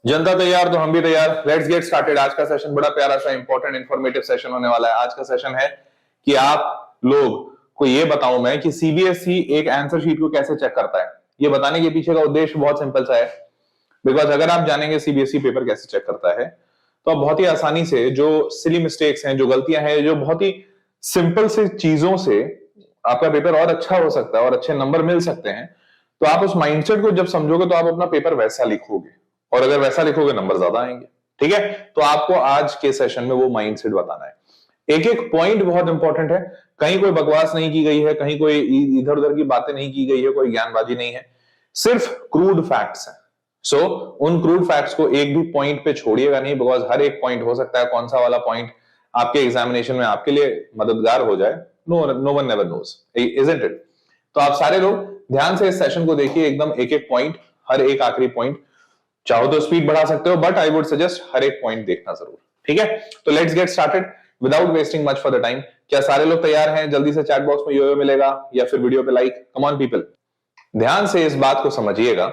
जनता तैयार तो हम भी तैयार। Let's get started. आज का सेशन बड़ा प्यारा सा इंपॉर्टेंट इंफॉर्मेटिव सेशन होने वाला है। आज का सेशन है कि आप लोग को ये बताऊं मैं कि सीबीएसई एक आंसर शीट को कैसे चेक करता है। ये बताने के पीछे का उद्देश्य बहुत सिंपल सा है, बिकॉज अगर आप जानेंगे सीबीएसई पेपर कैसे चेक करता है तो आप बहुत ही आसानी से जो सिली मिस्टेक्स हैं, जो गलतियां हैं, जो बहुत ही सिंपल से चीजों से आपका पेपर और अच्छा हो सकता है और अच्छे नंबर मिल सकते हैं। तो आप उस माइंडसेट को जब समझोगे तो आप अपना पेपर वैसा लिखोगे, और अगर वैसा लिखोगे नंबर ज्यादा आएंगे। ठीक है, तो आपको आज के सेशन में वो माइंडसेट बताना है। एक एक पॉइंट बहुत इंपॉर्टेंट है, कहीं कोई बकवास नहीं की गई है, कहीं कोई इधर उधर की बातें नहीं की गई है, कोई ज्ञानबाजी नहीं है, सिर्फ क्रूड फैक्ट्स है। सो उन क्रूड फैक्ट्स को एक भी पॉइंट पे छोड़िएगा नहीं, बिकॉज हर एक पॉइंट हो सकता है कौन सा वाला पॉइंट आपके एग्जामिनेशन में आपके लिए मददगार हो जाए। No one never knows, isn't it? तो आप सारे लोग ध्यान से इस सेशन को देखिए, एकदम एक एक पॉइंट, हर एक आखिरी पॉइंट। चाहो तो स्पीड बढ़ा सकते हो, बट आई वुड सजेस्ट हर एक पॉइंट देखना जरूर। ठीक है, तो let's get started without wasting much for the time. क्या सारे लोग तैयार हैं? जल्दी से चैट बॉक्स में यो मिलेगा या फिर वीडियो पे लाइक। कम ऑन पीपल, ध्यान से इस बात को समझिएगा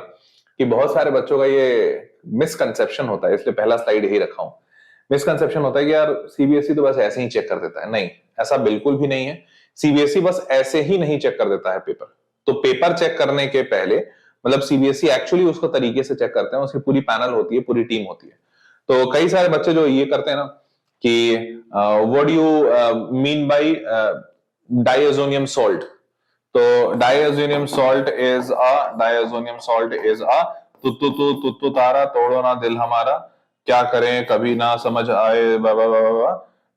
कि बहुत सारे बच्चों का ये मिसकंसेप्शन होता है, इसलिए पहला स्लाइड यही रखा हूं। मिसकंसेप्शन होता है कि यार सीबीएसई तो बस ऐसे ही चेक कर देता है। नहीं, ऐसा बिल्कुल भी नहीं है। सीबीएसई बस ऐसे ही नहीं चेक कर देता है पेपर। तो पेपर चेक करने के पहले मतलब सीबीएसई एक्चुअली उसको तरीके से चेक करते हैं, उसकी पूरी पैनल होती है, पूरी टीम होती है। तो कई सारे बच्चे जो ये करते हैं ना कि what do you mean by diazonium salt. तो डायजोनियम सॉल्ट इज अ तु तारा तोड़ो ना दिल हमारा, क्या करें कभी ना समझ आए,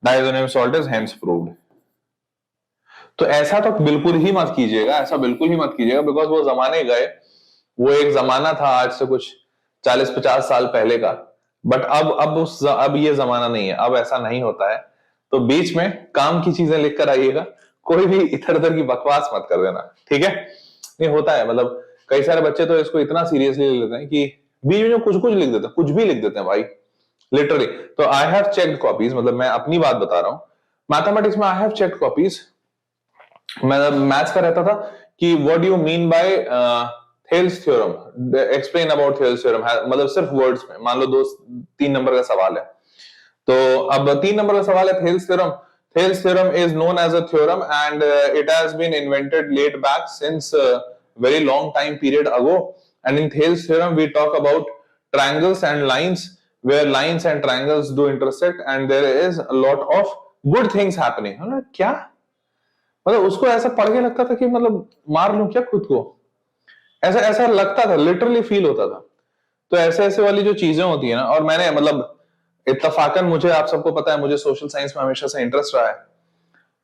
diazonium salt is hence proved. तो ऐसा तो बिल्कुल ही मत कीजिएगा, ऐसा बिल्कुल ही मत कीजिएगा, बिकॉज वो जमाने गए। वो एक जमाना था आज से कुछ 40-50 साल पहले का, बट अब ये जमाना नहीं है, अब ऐसा नहीं होता है। तो बीच में काम की चीजें लिख कर आइएगा, कोई भी इधर उधर की बकवास मत कर देना। ठीक है, नहीं होता है, मतलब कई सारे बच्चे तो इसको इतना सीरियसली ले लेते हैं कि बीच में कुछ कुछ लिख देते हैं, कुछ भी लिख देते हैं भाई, लिटरली। तो आई हैव चेक्ड कॉपीज, मतलब मैं अपनी बात बता रहा हूं। मैथमेटिक्स में आई हैव चेक्ड कॉपीज। मैं मैथ्स का रहता था कि what do you mean by Thales theorem, explain about Thales theorem, मतलब सिर्फ वर्ड्स में। मान लो 2-3 नंबर का सवाल है, तो अब 3 नंबर का सवाल है Thales theorem. Thales theorem is known as a theorem and it has been invented late back since very long time period ago. And in Thales theorem we talk about triangles and lines, where lines and triangles do intersect and there is a lot of good things happening. क्या मतलब उसको ऐसा पढ़ के लगता था कि मतलब मार लूं क्या खुद को, ऐसा ऐसा लगता था, लिटरली फील होता था। तो ऐसे ऐसे वाली जो चीजें होती है ना, और मैंने मतलब इत्तफाकन, मुझे आप सबको पता है मुझे सोशल साइंस में हमेशा से इंटरेस्ट रहा है,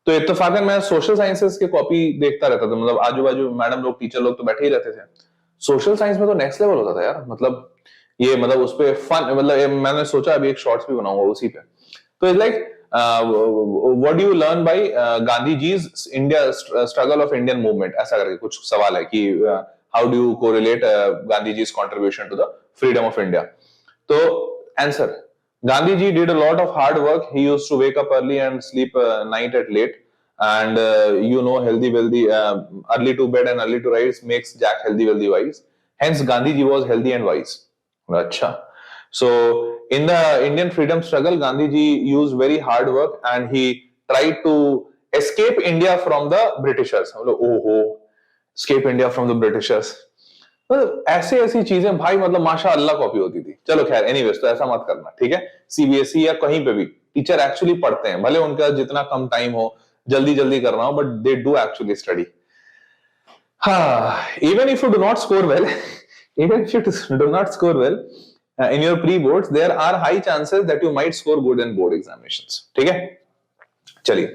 तो इत्तफाकन मैं सोशल साइंसेस की कॉपी देखता रहता था। मतलब आजू बाजू मैडम लोग, टीचर लोग तो बैठे ही रहते थे। सोशल साइंस में तो नेक्स्ट लेवल होता था यार, मतलब ये मतलब उस पे फन, मतलब मैंने सोचा अभी एक शॉर्ट्स भी बनाऊंगा उसी पे। तो it's like what do you learn by Gandhi ji's India struggle of Indian movement, ऐसा करके कुछ सवाल है कि how do you correlate Gandhi ji's contribution to the freedom of India. तो answer, Gandhiji did a lot of hard work. He used to wake up early and sleep night at late. And healthy, wealthy, early to bed and early to rise makes Jack healthy, wealthy, wise. Hence, Gandhiji was healthy and wise. Achha. So, in the Indian freedom struggle, Gandhiji used very hard work and he tried to escape India from the Britishers. Escape India from the Britishers. मतलब ऐसे ऐसी चीजें भाई, मतलब माशाअल्लाह copy होती थी। चलो खैर, एनीवेज, तो ऐसा मत करना, ठीक है। सीबीएसई या कहीं पे भी टीचर एक्चुअली पढ़ते हैं, भले उनका जितना कम टाइम हो, जल्दी जल्दी करना हो, but they do actually study. हाँ, even if you do not score well even if you do not score well in your pre-boards, there are high chances that you might score good in board examinations. ठीक है, चलिए,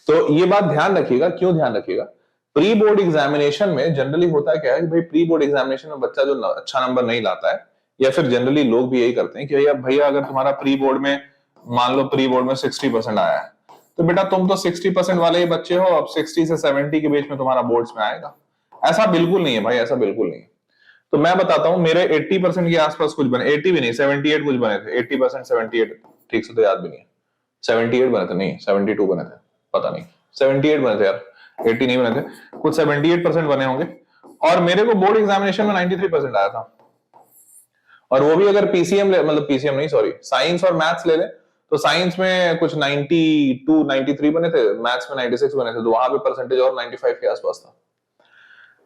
तो ये बात ध्यान रखिएगा। क्यों ध्यान रखिएगा? प्री बोर्ड एग्जामिनेशन में जनरली होता क्या है कि भाई, प्री बोर्ड एग्जामिनेशन में बच्चा जो अच्छा नंबर नहीं लाता है, या फिर जनरली लोग भी यही करते हैं कि भैया अगर तुम्हारा प्री बोर्ड में, मान लो प्री बोर्ड में 60% आया है, तो बेटा तुम तो 60% वाले ही बच्चे हो, अब 60 से 70 के बीच में तुम्हारा बोर्ड्स में आएगा। ऐसा बिल्कुल नहीं है भाई, ऐसा बिल्कुल नहीं है। तो मैं बताता हूं, मेरे 80% के आसपास कुछ बने, 80 भी नहीं, 78 कुछ बने थे। 80%, 78 ठीक से तो याद भी नहीं है। 78 बने थे, नहीं 72 बने थे, पता नहीं, 78 बने थे यार, 80 नहीं बने थे, कुछ 78% बने होंगे। और मेरे को बोर्ड एग्जामिनेशन में 93% आया था। और वो भी अगर पीसीएम मतलब पीसीएम नहीं सॉरी साइंस और मैथ्स ले ले तो साइंस में कुछ 92 93 बने थे, मैथ्स में 96 बने थे, तो वहां पे परसेंटेज और 95 के आसपास था।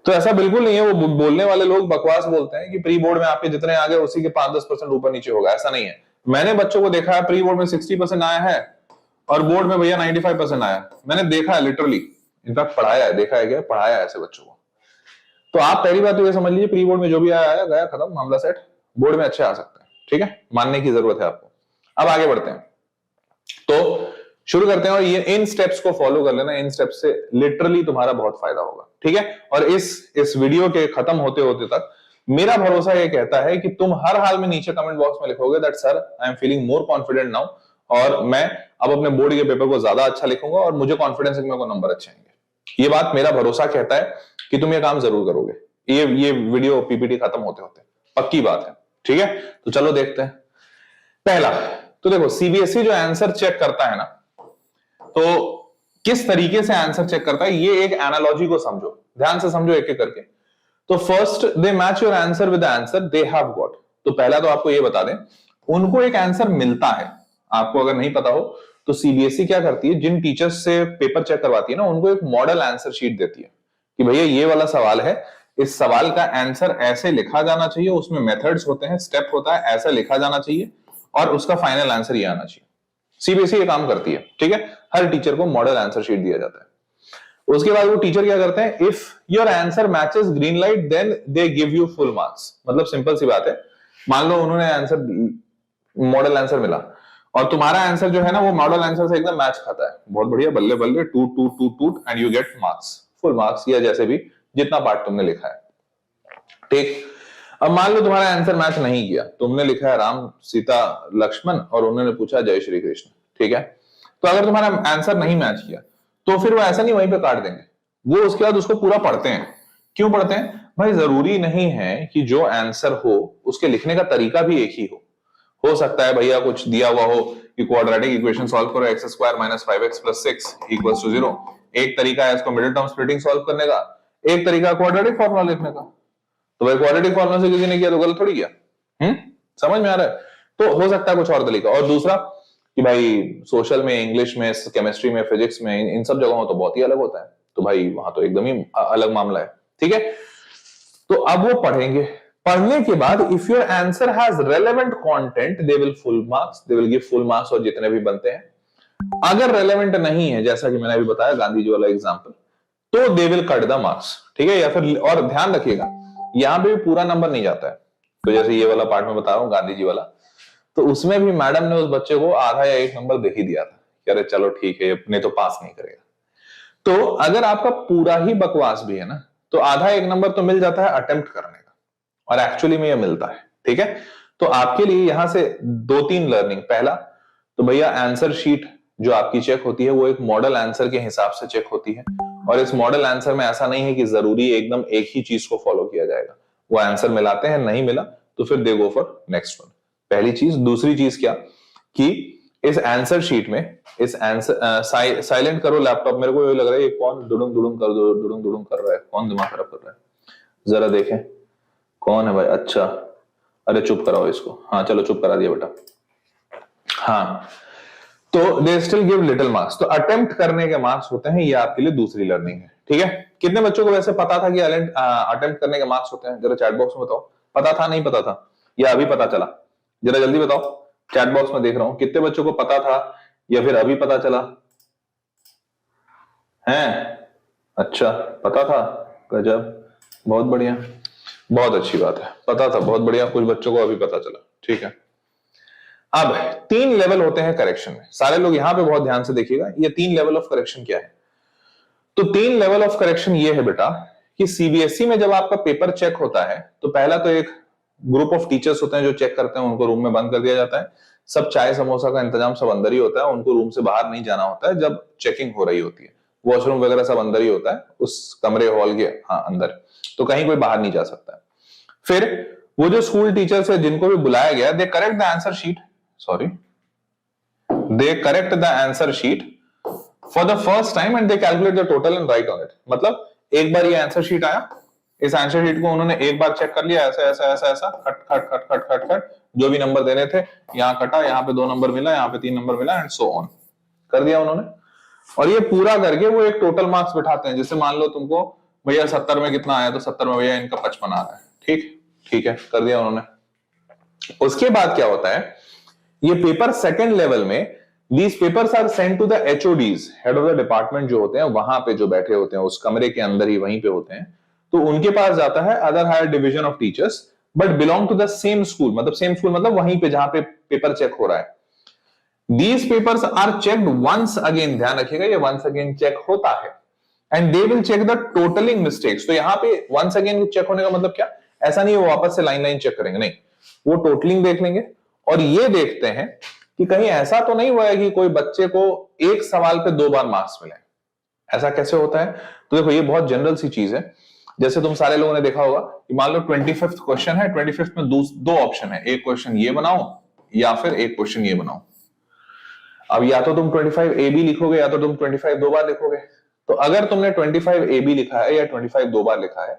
तो ऐसा बिल्कुल नहीं है, वो बोलने वाले लोग बकवास बोलते हैं कि प्री बोर्ड में आपके जितने आ गए उसी के 5-10% ऊपर नीचे होगा, ऐसा नहीं है। मैंने बच्चों को देखा है प्री बोर्ड में 60% आया है और बोर्ड में भैया 95% आया, मैंने देखा है लिटरली, इनफैक्ट पढ़ाया है, देखा है क्या पढ़ाया है ऐसे बच्चों को। तो आप पहली बात तो ये समझ लीजिए प्री बोर्ड में जो भी आया गया खत्म, मामला सेट, बोर्ड में अच्छे आ सकते हैं, ठीक है, मानने की जरूरत है आपको। अब आगे बढ़ते हैं, तो शुरू करते हैं, और ये इन स्टेप्स को फॉलो कर लेना, इन स्टेप्स से लिटरली तुम्हारा बहुत फायदा होगा, ठीक है। और इस वीडियो के खत्म होते होते तक मेरा भरोसा ये कहता है कि तुम हर हाल में नीचे कमेंट बॉक्स में लिखोगे that sir I am feeling more confident now, और मैं अब अपने बोर्ड के पेपर को ज्यादा अच्छा लिखूंगा और मुझे कॉन्फिडेंस है कि मेरे को नंबर अच्छे आएंगे। ये बात मेरा भरोसा कहता है कि तुम ये काम जरूर करोगे, ये वीडियो पीपीटी खत्म होते होते, पक्की बात है, ठीक है। तो चलो देखते हैं। पहला तो देखो, सीबीएसई जो आंसर चेक करता है ना, तो किस तरीके से आंसर चेक करता है, ये एक एनालॉजी को समझो, ध्यान से समझो एक एक करके। तो first they match your answer with the answer they have got. तो पहला तो आपको ये बता दें, उनको एक आंसर मिलता है, आपको अगर नहीं पता हो तो सीबीएसई क्या करती है, जिन टीचर्स से पेपर चेक करवाती है ना, उनको एक मॉडल आंसर शीट देती है कि भैया ये वाला सवाल है, इस सवाल का आंसर ऐसे लिखा जाना चाहिए, उसमें मेथड्स होते हैं, स्टेप होता है, ऐसा लिखा जाना चाहिए और उसका फाइनल आंसर ये आना चाहिए। सीबीएसई ये काम करती है, ठीक है। हर टीचर को मॉडल आंसर शीट दिया जाता है। उसके बाद वो टीचर क्या करते हैं, if your answer matches green light then they give you full marks. मतलब सिंपल सी बात है, मान लो उन्होंने आंसर मॉडल आंसर मिला और तुम्हारा आंसर जो है ना वो मॉडल आंसर से एकदम मैच खाता है, बहुत बढ़िया, बल्ले बल्ले, टूट टूट टूट टूट and you get marks, full marks, या जैसे भी जितना पार्ट तुमने लिखा है, ठीक। अब मान लो तुम्हारा आंसर मैच नहीं किया, तुमने लिखा है राम सीता लक्ष्मण और उन्होंने पूछा जय श्री कृष्ण, ठीक है। तो अगर तुम्हारा आंसर नहीं मैच किया तो फिर वो ऐसा नहीं वहीं पे काट देंगे, वो उसके बाद उसको पूरा पढ़ते हैं। क्यों पढ़ते हैं भाई, जरूरी नहीं है कि जो आंसर हो उसके लिखने का तरीका भी एक ही हो सकता है भैया कुछ दिया हुआ हो कि क्वाड्रेटिक इक्वेशन सॉल्व करो x square minus 5x plus 6 equals to 0, एक तरीका है इसको मिडिल टर्म स्प्लिटिंग सॉल्व करने का, एक तरीका क्वाड्रेटिक फॉर्मूला लिखने का। तो भाई क्वाड्रेटिक फॉर्मूला से किसी ने किया तो गलत थोड़ी किया, समझ में आ रहा है। तो हो सकता है कुछ और तरीका। और दूसरा कि भाई सोशल में, इंग्लिश में, केमिस्ट्री में, फिजिक्स में, इन सब जगहों तो बहुत ही अलग होता है, तो भाई वहां तो एकदम ही अलग मामला है, ठीक है। तो अब वो पढ़ेंगे, पढ़ने के बाद if your answer has relevant content they will full marks, they will give full marks और जितने भी बनते हैं। अगर रेलेवेंट नहीं है, जैसा कि मैंने अभी बताया गांधी जी वाला एग्जांपल, तो they will cut the marks, ठीक है। या फिर और ध्यान रखिएगा यहां पे भी पूरा नंबर नहीं जाता है, तो जैसे ये वाला पार्ट में बता रहा हूं गांधी जी वाला, तो उसमें भी मैडम ने उस बच्चे को आधा या एक नंबर दे ही दिया था कि अरे चलो ठीक है, अपने तो पास नहीं करेगा। तो अगर आपका पूरा ही बकवास भी है ना, तो आधा एक नंबर तो मिल जाता है अटेम्प्ट करने का, और एक्चुअली में ये मिलता है, ठीक है। तो आपके लिए यहां से 2-3 लर्निंग। पहला तो भैया आंसर शीट जो आपकी चेक होती है वो एक मॉडल आंसर के हिसाब से चेक होती है, और इस मॉडल आंसर में ऐसा नहीं है कि जरूरी एकदम एक ही चीज को फॉलो किया जाएगा। वो आंसर मिलाते हैं, नहीं मिला तो फिर दे गो फॉर नेक्स्ट वन, पहली चीज। दूसरी चीज क्या कि इस आंसर शीट में इस आंसर साइलेंट करो लैपटॉप, मेरे को ये लग रहा है ये कौन दुडुंग दुडुंग कर रहा है, कौन दिमाग खराब कर रहा है, जरा देखें कौन है भाई। अच्छा, अरे चुप कराओ इसको, हाँ चलो चुप करा दिया बेटा। हाँ, तो they still give little marks, तो अटेम्प्ट करने के मार्क्स होते हैं, ये आपके लिए दूसरी लर्निंग है, ठीक है। कितने बच्चों को वैसे पता था कि अटेम्प्ट करने के मार्क्स होते हैं, जरा चैट बॉक्स में बताओ, पता था नहीं पता था या अभी पता चला, जरा जल्दी बताओ, चैट बॉक्स में देख रहा हूं कितने बच्चों को पता था या फिर अभी पता चला है। अच्छा पता था, गजब, बहुत बढ़िया, बहुत अच्छी बात है, पता था, बहुत बढ़िया, कुछ बच्चों को अभी पता चला, ठीक है। अब 3 लेवल होते हैं करेक्शन में, सारे लोग यहां पे बहुत ध्यान से देखिएगा, ये 3 लेवल ऑफ करेक्शन क्या है। तो 3 लेवल ऑफ करेक्शन ये है बेटा कि सीबीएसई में जब आपका पेपर चेक होता है तो पहला तो एक ग्रुप ऑफ टीचर्स होते हैं जो चेक करते हैं, उनको रूम में बंद कर दिया जाता है, सब चाय समोसा का इंतजाम सब अंदर ही होता है, उनको रूम से बाहर नहीं जाना होता है जब चेकिंग हो रही होती है, वॉशरूम वगैरह सब अंदर ही होता है उस कमरे हॉल के, हाँ अंदर, तो कहीं कोई बाहर नहीं जा सकता है। फिर वो जो स्कूल टीचर्स है जिनको भी बुलाया गया, they correct the answer sheet, they correct the answer sheet for the first time and they calculate the total and write on it. मतलब एक बार ये आंसर शीट आया, इस आंसर शीट को उन्होंने एक बार चेक कर लिया, ऐसा ऐसा ऐसा ऐसा, खट खट खट खट खट खट, जो भी नंबर देने थे यहाँ कटा, यहाँ पे 2 नंबर मिला, यहाँ पे 3 नंबर मिला, एंड सो ऑन कर दिया उन्होंने। और ये पूरा करके वो एक टोटल मार्क्स बिठाते हैं। जैसे मान लो तुमको भैया 70 में कितना आया, तो 70 में भैया इनका 55 आ रहा है, ठीक ठीक है, कर दिया उन्होंने। उसके बाद क्या होता है, ये पेपर सेकंड लेवल में, these papers are sent to the HODs, head of the department जो होते हैं, वहां पे जो बैठे होते हैं उस कमरे के अंदर ही वहीं पे होते हैं, तो उनके पास जाता है other higher division of teachers but belong to the same school, मतलब सेम स्कूल मतलब वहीं पे जहां पे पेपर चेक हो रहा है। These papers are checked once again, ध्यान रखिएगा ये वंस अगेन चेक होता है, and they will check the totalling mistakes. तो यहाँ पे वंस अगेन चेक होने का मतलब क्या, ऐसा नहीं है वो वापस से लाइन लाइन चेक करेंगे, नहीं, वो टोटलिंग देख लेंगे और ये देखते हैं कि कहीं ऐसा तो नहीं हुआ है कि कोई बच्चे को एक सवाल पे 2 बार मार्क्स मिले। ऐसा कैसे होता है, तो देखो ये बहुत जनरल सी चीज है। जैसे तुम सारे लोगों ने देखा होगा कि मान लो 25th क्वेश्चन है, 25th में दो ऑप्शन है, एक क्वेश्चन ये बनाओ या फिर एक क्वेश्चन ये बनाओ। अब या तो तुम 25 ए बी लिखोगे या तो तुम 25 2 बार लिखोगे। तो अगर तुमने 25 ए बी लिखा है या 25 2 बार लिखा है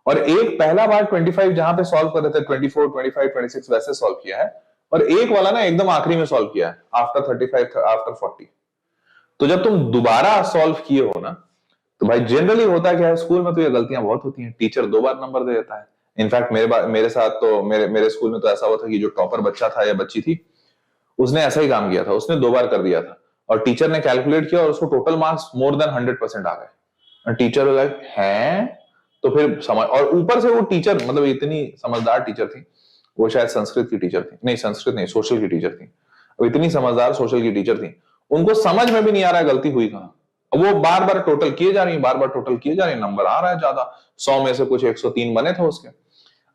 और एक पहला बार 25 जहां पे सॉल्व कर रहे थे 24 25 26 वैसे सॉल्व किया है, और एक वाला ना एकदम आखिरी में सॉल्व किया है आफ्टर 35 आफ्टर 40, तो जब तुम दोबारा सॉल्व किए हो ना, तो भाई जनरली होता क्या है, स्कूल में तो ये गलतियां बहुत होती हैं, टीचर 2 बार नंबर दे देता है। इनफैक्ट मेरे साथ तो मेरे स्कूल में तो ऐसा हुआ था कि जो टॉपर बच्चा था या बच्ची थी, उसने ऐसा ही काम किया था, उसने 2 बार कर दिया था और टीचर ने कैलकुलेट किया और उसको टोटल मार्क्स मोर देन 100% आ गए। टीचर लाइक हैं, तो फिर समझ, और ऊपर से वो टीचर मतलब इतनी समझदार टीचर थी, वो शायद संस्कृत की टीचर थी, नहीं संस्कृत नहीं सोशल की टीचर थी, वो इतनी समझदार सोशल की टीचर थी, उनको समझ में भी नहीं आ रहा है गलती हुई कहां। वो बार बार टोटल किए जा रही है, बार बार टोटल किए जा रहे हैं, नंबर आ रहा है ज्यादा, 100 में से कुछ 103 बने थे उसके।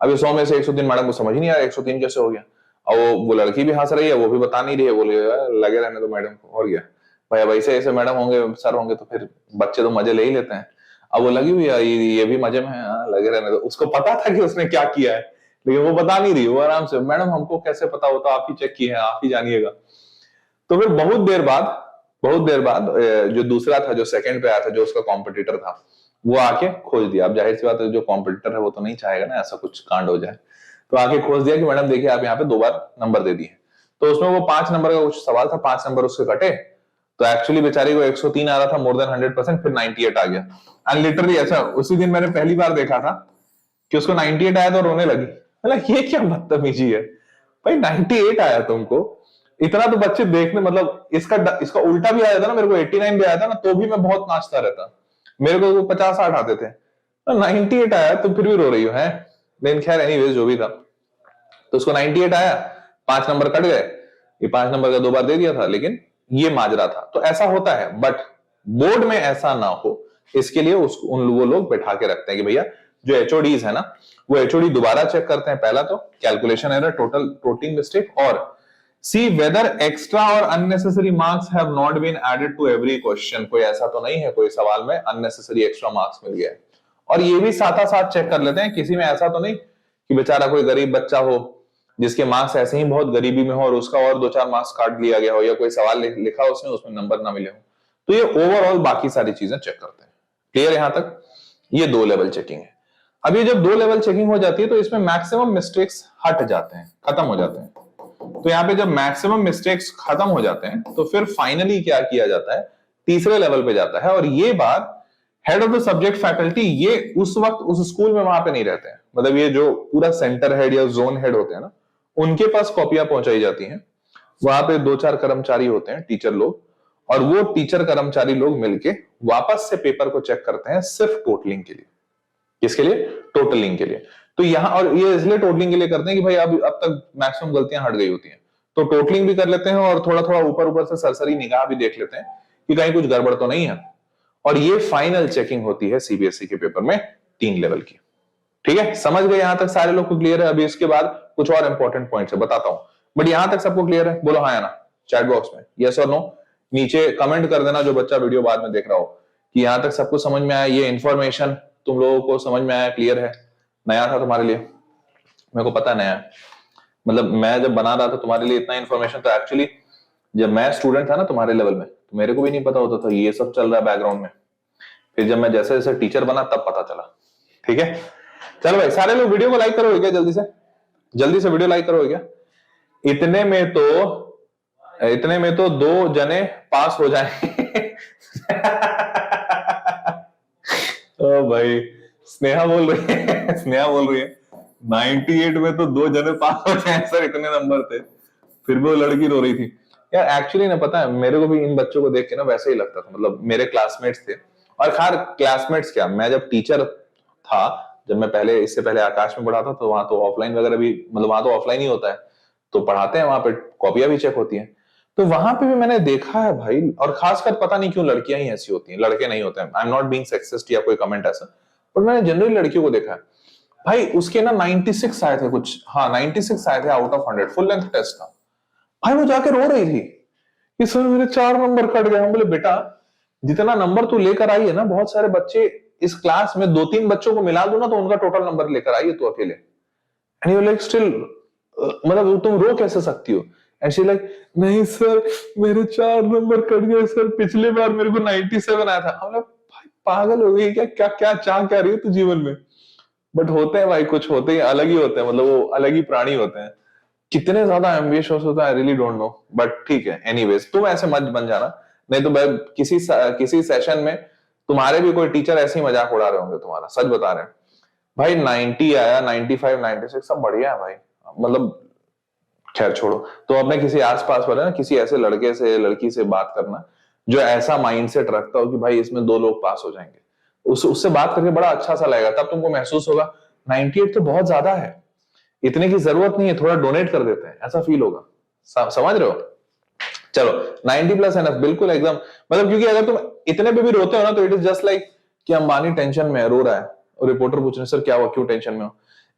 अब ये 100 में से 103 मैडम को समझ ही नहीं आ रहा 103 कैसे हो गया। और वो लड़की भी हंस रही है, वो भी बता नहीं रही है, बोले लगे रहने तो मैडम को, और गया भाई, अब ऐसे ऐसे मैडम होंगे सर होंगे तो फिर बच्चे तो मजे ले ही लेते हैं। अब वो लगी हुई है, ये भी मजे में है, लगे रहने तो। उसको पता था कि उसने क्या किया है, लेकिन वो बता नहीं रही, वो आराम से, मैडम हमको कैसे पता होता, आप ही चेक किए हैं, आप ही जानिएगा। तो फिर बहुत देर बाद जो दूसरा था, जो सेकंड पे आया था, जो उसका कॉम्पिटिटर था, वो आके खोज दिया। अब जाहिर सी बात है, जो कॉम्पिटिटर है वो तो नहीं चाहेगा ना ऐसा कुछ कांड हो जाए, तो आके खोज दिया कि मैडम देखिए आप यहाँ पे 2 बार नंबर दे दिए। तो उसमें वो 5 नंबर का कुछ सवाल था, 5 नंबर उसके कटे, तो एक्चुअली बेचारी को 103 आ रहा था, मोर देन 100%, फिर 98 आ गया। एंड लिटरली ऐसा उसी दिन मैंने पहली बार देखा था कि उसको 98 आया तो रोने लगी। मतलब ये क्या बदतमीजी है भाई, 98 आया तुमको, इतना तो बच्चे देखने, मतलब इसका उल्टा भी आया था ना, मेरे को 89 भी आया था ना, तो भी मैं बहुत नाचता रहता, मेरे को 50-60 आते थे, तो 98 आया तो फिर भी रो रही हो है। लेकिन खैर एनीवेज जो भी था, तो उसको 98 आया, 5 नंबर कट गए, ये 5 नंबर का 2 बार दे दिया था, लेकिन ये माजरा था। तो ऐसा होता है, बट बोर्ड में ऐसा ना हो इसके लिए वो लोग बैठा के रखते हैं कि भैया जो एचओडीज है ना, वो एचओडी दोबारा चेक करते हैं, पहला तो कैलकुलेशन एरर, टोटल मिस्टेक, और सी वेदर एक्स्ट्रा और unnecessary marks have not been added to every question. कोई ऐसा तो नहीं है कोई सवाल में अननेसेसरी एक्स्ट्रा मार्क्स मिल गया है। और ये भी साथ साथ चेक कर लेते हैं किसी में ऐसा तो नहीं कि बेचारा कोई गरीब बच्चा हो जिसके मार्क्स ऐसे ही बहुत गरीबी में हो और उसका और 2-4 मार्क्स काट लिया गया हो, या कोई सवाल लिखा उसने उसमें नंबर ना मिले हो। तो ये ओवरऑल बाकी सारी चीजें चेक करते हैं। क्लियर यहां तक? ये 2 लेवल चेकिंग है। अब ये जब 2 लेवल चेकिंग हो जाती है तो इसमें मैक्सिमम मिस्टेक्स हट जाते हैं, खत्म हो जाते हैं। तो यहाँ पे जब मैक्सिमम मिस्टेक्स खत्म हो जाते हैं तो फिर फाइनली क्या किया जाता है, तीसरे लेवल पे जाता है। और ये बार head of the subject faculty ये उस वक्त उस स्कूल में वहां पे नहीं रहते हैं, मतलब ये जो पूरा सेंटर हेड या जोन हेड होते हैं ना, उनके पास कॉपियां पहुंचाई जाती हैं। वहां पे 2-4 कर्मचारी होते हैं, टीचर लोग, और वो टीचर कर्मचारी लोग मिलके वापस से पेपर को चेक करते हैं, सिर्फ टोटलिंग के लिए। किसके लिए? टोटलिंग के लिए। तो यहाँ, और ये इसलिए टोटलिंग के लिए करते हैं कि भाई अब तक मैक्सिमम गलतियां हट गई होती हैं, तो टोटलिंग भी कर लेते हैं और थोड़ा थोड़ा ऊपर से सरसरी निगाह भी देख लेते हैं कि कहीं कुछ गड़बड़ तो नहीं है। और ये फाइनल चेकिंग होती है सीबीएसई के पेपर में 3 लेवल की। ठीक है, समझ गए यहां तक सारे लोग को? क्लियर है? अभी इसके बाद कुछ और इंपॉर्टेंट पॉइंट्स है, बताता हूं, बट यहां तक सबको क्लियर है? बोलो हाँ या ना चैट बॉक्स में, यस और नो। नीचे कमेंट कर देना जो बच्चा वीडियो बाद में देख रहा हो कि यहां तक सबको समझ में आया, ये इन्फॉर्मेशन तुम लोगों को समझ में आया, क्लियर है? नया था तुम्हारे लिए, मेरे को पता है नया, मतलब मैं जब बना रहा था तुम्हारे लिए इतना इन्फॉर्मेशन, तो एक्चुअली जब मैं स्टूडेंट था ना तुम्हारे लेवल में, तो मेरे को भी नहीं पता होता था ये सब चल रहा है बैकग्राउंड में। फिर जब मैं जैसे जैसे टीचर बना तब पता चला, ठीक है, चलो भाई सारे लोग वीडियो को लाइक करोगे क्या? जल्दी से वीडियो लाइक करोगे क्या? इतने में तो 2 जने पास हो जाएंगे। ओ भाई, स्नेहा बोल रही है 98 में तो 2 जने पास हो जाए सर, इतने नंबर थे। फिर भी वो लड़की रो रही थी यार। एक्चुअली ना पता है मेरे को भी इन बच्चों को देख के ना वैसे ही लगता था, मतलब मेरे क्लासमेट्स थे, और खार क्लासमेट्स क्या, मैं जब टीचर था, जब मैं इससे पहले आकाश में पढ़ा था, तो वहां तो ऑफलाइन वगैरह भी, मतलब वहां तो ऑफलाइन ही होता है, तो पढ़ाते हैं वहां पे, कॉपियां भी चेक होती हैं, तो वहां पे भी मैंने देखा है भाई। और खासकर पता नहीं क्यों लड़कियां ही ऐसी होती हैं, लड़के नहीं होते हैं। I am not being sexist या कोई कमेंट ऐसा, पर मैंने जनरली लड़कियों को देखा है भाई। उसके ना 96 आए थे कुछ, हाँ 96 आए थे out of 100, full length test था भाई। वो जाके रो रही थी कि सर मेरे 4 नंबर कट गए। हम बोले बेटा जितना नंबर तू लेकर आई है ना, बहुत सारे बच्चे इस क्लास में 2-3 बच्चों को मिला दो ना, तो उनका टोटल नंबर लेकर आई है तू अकेले। एंड यू लाइक स्टिल, मतलब तुम रो कैसे सकती हो? एंड शी लाइक नहीं सर मेरे 4 नंबर कट गए सर, पिछली बार मेरे को 97 आया था। हम लोग भाई पागल हो गई क्या? क्या क्या चाह क्या रही है तू जीवन में? बट होते हैं भाई, कुछ होते ही अलग ही होते हैं, मतलब वो अलग ही प्राणी होते हैं। कितने ज्यादा एम्बिशियस होता है I really don't know, but ठीक है। एनीवेज तुम ऐसे मत बन जाना, नहीं तो भाई किसी सेशन में तुम्हारे भी कोई टीचर ऐसे ही मजाक उड़ा रहे होंगे तुम्हारा, सच बता रहे हैं भाई। 90 आया, 95, 96 सब बढ़िया है भाई, मतलब खैर छोड़ो। तो अपने किसी आसपास वाले ना, किसी ऐसे लड़के से लड़की से बात करना जो ऐसा माइंडसेट रखता हो कि भाई इसमें 2 लोग पास हो जाएंगे, उससे बात करके बड़ा अच्छा सा लगेगा। तब तुमको महसूस होगा 98 तो बहुत ज्यादा है, इतने की जरूरत नहीं है, थोड़ा डोनेट कर देते हैं, ऐसा फील होगा। समझ रहे हो? चलो 90 प्लस एनफ, बिल्कुल एकदम, मतलब क्योंकि अगर तुम इतने पे भी रोते हो ना, तो इट इज जस्ट लाइक कि अंबानी टेंशन में है, रो रहा है, और रिपोर्टर पूछ रहे सर क्या हुआ, क्यों टेंशन में हो?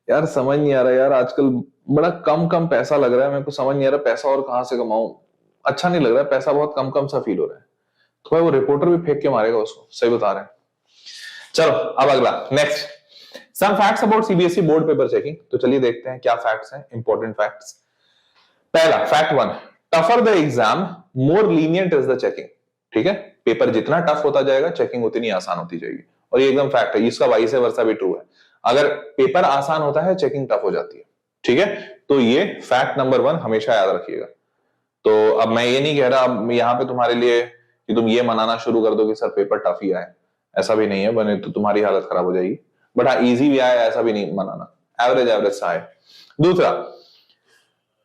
यार समझ नहीं आ रहा यार, आजकल बड़ा कम कम पैसा लग रहा है, मेरे को समझ नहीं आ रहा पैसा और कहां से कमाऊं, अच्छा नहीं लग रहा है, पैसा बहुत कम कम सा फील हो रहा है। तो भाई वो रिपोर्टर भी फेंक के मारेगा उसको, सही बता रहे हैं। चलो अब अगला, next, some facts about CBSE board paper checking. तो चलिए देखते हैं क्या फैक्ट्स हैं, इंपॉर्टेंट फैक्ट्स। पहला fact 1, tougher the exam more lenient is the checking. ठीक है, पेपर जितना टफ होता जाएगा चेकिंग उतनी आसान होती जाएगी, और ये एकदम फैक्ट है, इसका वाइस वर्सा भी ट्रू है। अगर पेपर आसान होता है चेकिंग टफ हो जाती है। ठीक है, तो ये फैक्ट नंबर 1 हमेशा याद रखिएगा। तो अब मैं ये नहीं कह रहा अब यहाँ पे तुम्हारे लिए कि तुम ये मनाना शुरू कर दो कि सर पेपर टफ ही आए, ऐसा भी नहीं है, बने तो तुम्हारी हालत खराब हो जाएगी। बट हाँ इजी भी आए ऐसा भी नहीं मनाना, एवरेज सा आए। दूसरा,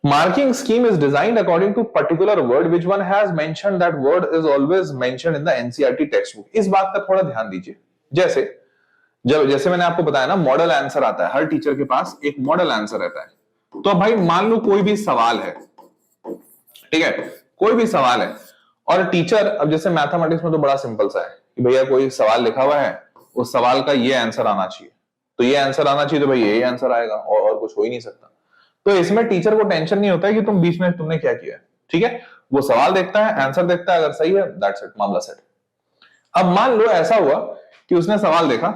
marking scheme is designed according to particular word which one has mentioned, that word is always mentioned in the NCERT textbook। इस बात का थोड़ा ध्यान दीजिए। जैसे मैंने आपको बताया ना, मॉडल आंसर आता है, हर टीचर के पास एक मॉडल आंसर रहता है। तो भाई मान लो कोई भी सवाल है, ठीक है, कोई भी सवाल है, और टीचर, अब जैसे मैथमेटिक्स में तो बड़ा सिंपल सा है कि भैया कोई सवाल लिखा हुआ है, उस सवाल का ये आंसर आना चाहिए, तो ये आंसर आना चाहिए, तो भाई यही आंसर आएगा, और कुछ हो ही नहीं सकता। तो इसमें टीचर को टेंशन नहीं होता है कि तुम बीच में तुमने क्या किया है। ठीक है, वो सवाल देखता है, आंसर देखता है, अगर सही है दैट्स इट, मामला सेट। अब मान लो ऐसा हुआ कि उसने सवाल देखा